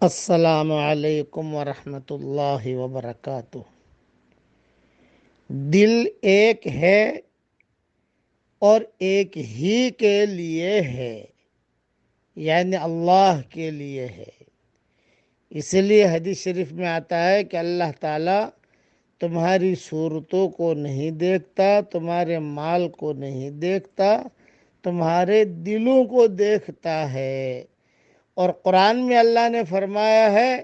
السلام علیکم ورحمۃ اللہ وبرکاتہ۔ دل ایک ہے اور ایک ہی کے لیے ہے، یعنی اللہ کے لیے ہے۔ اس لیے حدیث شریف میں آتا ہے کہ اللہ تعالیٰ تمہاری صورتوں کو نہیں دیکھتا، تمہارے مال کو نہیں دیکھتا، تمہارے دلوں کو دیکھتا ہے۔ اور قرآن میں اللہ نے فرمایا ہے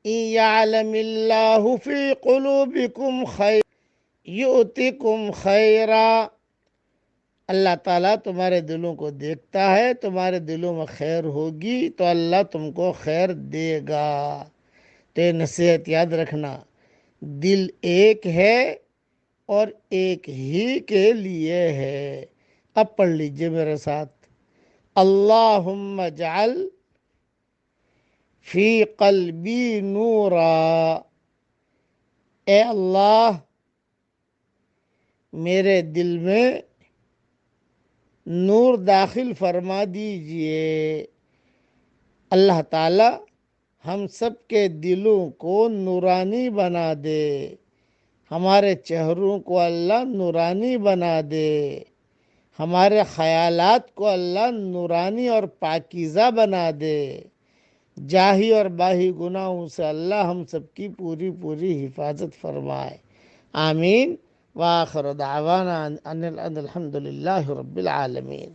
إِن يَعْلَمِ اللَّهُ فِي قُلُوبِكُمْ خَيْرًا يُؤْتِكُمْ خَيْرًا۔ اللہ تعالیٰ تمہارے دلوں کو دیکھتا ہے، تمہارے دلوں میں خیر ہوگی تو اللہ تم کو خیر دے گا۔ تو یہ نصیحت یاد رکھنا، دل ایک ہے اور ایک ہی کے لیے ہے۔ اب پڑھ لیجئے میرے ساتھ، اللہم اجعل فی قلبی نورا۔ اے اللہ میرے دل میں نور داخل فرما دیجئے۔ اللہ تعالی ہم سب کے دلوں کو نورانی بنا دے، ہمارے چہروں کو اللہ نورانی بنا دے، ہمارے خیالات کو اللہ نورانی اور پاکیزہ بنا دے، جاہی اور باہی گناہوں سے اللہ ہم سب کی پوری حفاظت فرمائے، آمین۔ وآخر دعوانا ان الحمد للہ رب العالمین۔